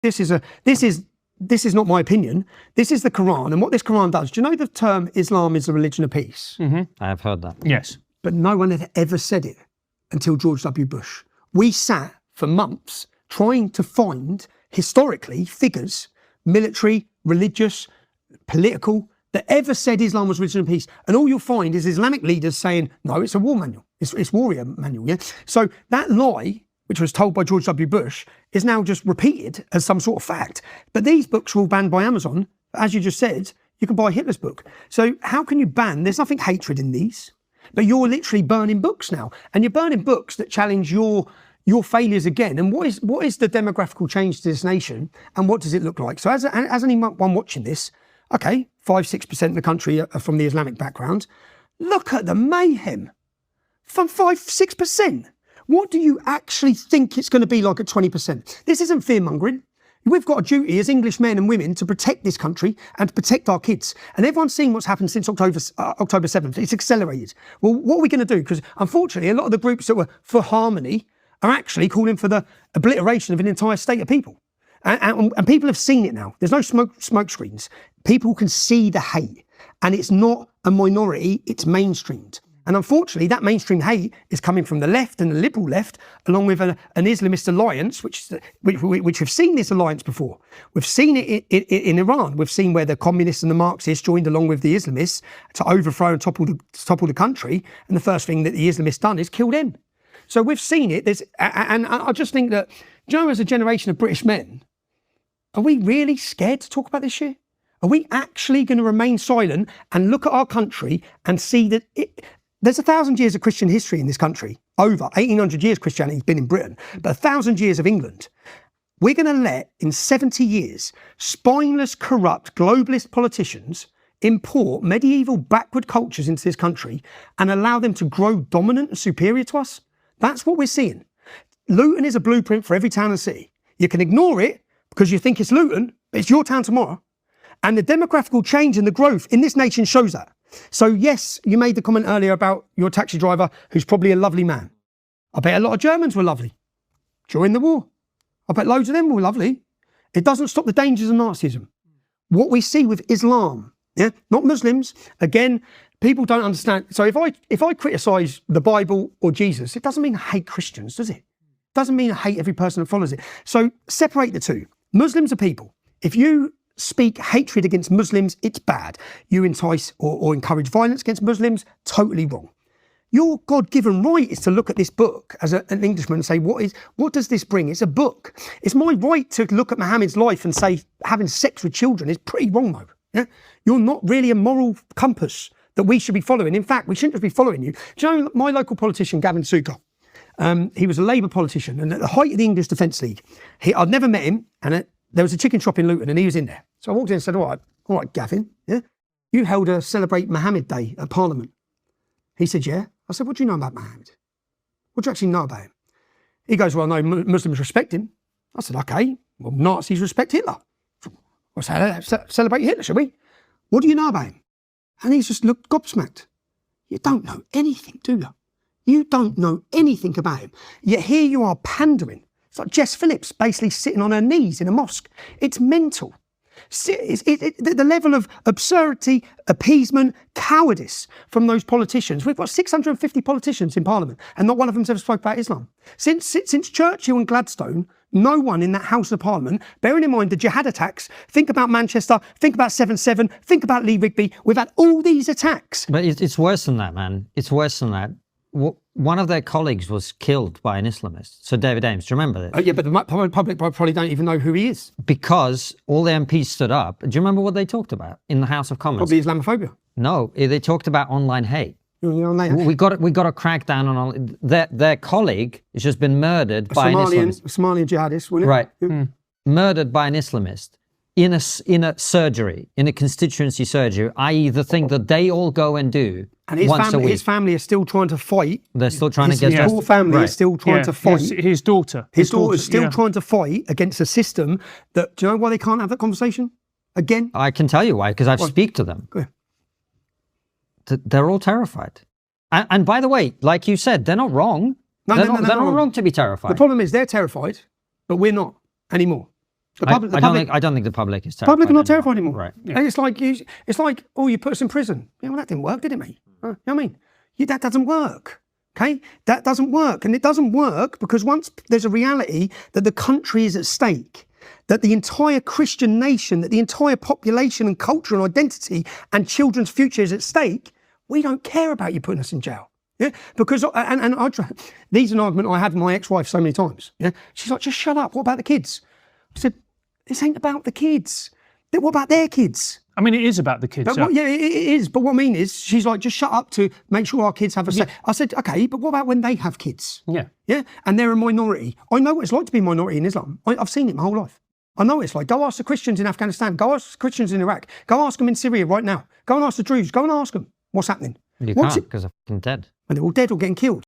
This is not my opinion. This is the Quran, and what this Quran does. Do you know the term Islam is a religion of peace? Mm-hmm. I have heard that. Yes. But no one had ever said it until George W. Bush. We sat for months trying to find, historically, figures, military, religious, political, that ever said Islam was religion of peace. And all you'll find is Islamic leaders saying, no, it's a war manual. It's warrior manual, yeah? So that lie, which was told by George W. Bush, is now just repeated as some sort of fact. But these books were all banned by Amazon. As you just said, you can buy Hitler's book. So how can you ban? There's nothing hatred in these. But you're literally burning books now. And you're burning books that challenge your failures again. And what is the demographical change to this nation? And what does it look like? So as anyone watching this, okay, 5-6% of the country are from the Islamic background. Look at the mayhem from 5-6%. What do you actually think it's going to be like at 20%? This isn't fear-mongering. We've got a duty as English men and women to protect this country and to protect our kids. And everyone's seen what's happened since October 7th. It's accelerated. Well, what are we going to do? Because unfortunately, a lot of the groups that were for harmony are actually calling for the obliteration of an entire state of people. And people have seen it now. There's no smoke screens. People can see the hate. And it's not a minority, it's mainstreamed. And unfortunately, that mainstream hate is coming from the left and the liberal left, along with an Islamist alliance, which we've seen this alliance before. We've seen it in Iran. We've seen where the communists and the Marxists joined along with the Islamists to overthrow and topple the country. And the first thing that the Islamists done is kill them. So we've seen it. And I just think that, as a generation of British men, are we really scared to talk about this shit? Are we actually going to remain silent and look at our country and see that there's 1,000 years of Christian history in this country, over 1,800 years Christianity's been in Britain, but 1,000 years of England. We're going to let, in 70 years, spineless, corrupt, globalist politicians import medieval backward cultures into this country and allow them to grow dominant and superior to us? That's what we're seeing. Luton is a blueprint for every town and city. You can ignore it because you think it's Luton, but it's your town tomorrow. And the demographical change and the growth in this nation shows that. So yes, you made the comment earlier about your taxi driver, who's probably a lovely man. I bet a lot of Germans were lovely during the war. I bet loads of them were lovely. It doesn't stop the dangers of Nazism. What we see with Islam, yeah, not Muslims, again, people don't understand. So if I criticise the Bible or Jesus, it doesn't mean I hate Christians, does it? It doesn't mean I hate every person that follows it. So separate the two. Muslims are people. If you speak hatred against Muslims, it's bad. You entice or encourage violence against Muslims, totally wrong. Your God-given right is to look at this book as an Englishman and say, what does this bring? It's a book. It's my right to look at Muhammad's life and say having sex with children is pretty wrong, though. Yeah? You're not really a moral compass that we should be following. In fact, we shouldn't just be following you. Do you know my local politician, Gavin Suker? He was a Labour politician, and at the height of the English Defence League, I'd never met him, and there was a chicken shop in Luton, and he was in there. So I walked in and said, all right, Gavin, yeah? You held a Celebrate Muhammad Day at Parliament. He said, yeah. I said, what do you know about Muhammad? What do you actually know about him? He goes, well, no, Muslims respect him. I said, okay, well, Nazis respect Hitler. Let's celebrate Hitler, shall we? What do you know about him? And he just looked gobsmacked. You don't know anything, do you? You don't know anything about him. Yet here you are pandering. It's like Jess Phillips basically sitting on her knees in a mosque. It's mental. The level of absurdity, appeasement, cowardice from those politicians. We've got 650 politicians in Parliament and not one of them's ever spoke about Islam. Since Churchill and Gladstone, no one in that House of Parliament, bearing in mind the jihad attacks, think about Manchester, think about 7/7, think about Lee Rigby, we've had all these attacks. But it's worse than that, man. It's worse than that. One of their colleagues was killed by an Islamist. So David Ames, do you remember this? Yeah, but the public probably don't even know who he is. Because all the MPs stood up. Do you remember what they talked about in the House of Commons? Probably Islamophobia. No, they talked about online hate. We got to crack down on their colleague has just been murdered by an Islamist. Somalian jihadist, wasn't it? Right. Yeah. Murdered by an Islamist in a surgery, in a constituency surgery, i.e. the thing that they all go and do. And his family is still trying to fight. They're still trying to get justice. His whole family is still trying to fight. His daughter. His daughter's still trying to fight against a system that, do you know why they can't have that conversation? Again? I can tell you why, because I've speak to them. Go ahead. They're all terrified. And by the way, like you said, they're not wrong. They're not wrong to be terrified. The problem is they're terrified, but we're not anymore. The public, I don't think the public is terrified. public are not terrified anymore. Right. And it's like, oh, you put us in prison. Yeah, well, that didn't work, did it, mate? You know what I mean? That doesn't work. Okay, that doesn't work, and it doesn't work because once there's a reality that the country is at stake, that the entire Christian nation, that the entire population and culture and identity and children's future is at stake, we don't care about you putting us in jail. Yeah, because these is an argument I had with my ex-wife so many times. Yeah, she's like, just shut up. What about the kids? I said, this ain't about the kids. What about their kids? I mean, it is about the kids. But it is. But what I mean is, she's like, just shut up to make sure our kids have a say. I said, okay, but what about when they have kids? Yeah. Yeah, and they're a minority. I know what it's like to be a minority in Islam. I've seen it my whole life. I know what it's like. Go ask the Christians in Afghanistan. Go ask the Christians in Iraq. Go ask them in Syria right now. Go and ask the Druze. Go and ask them what's happening. You can't because they're fucking dead. And they're all dead or getting killed.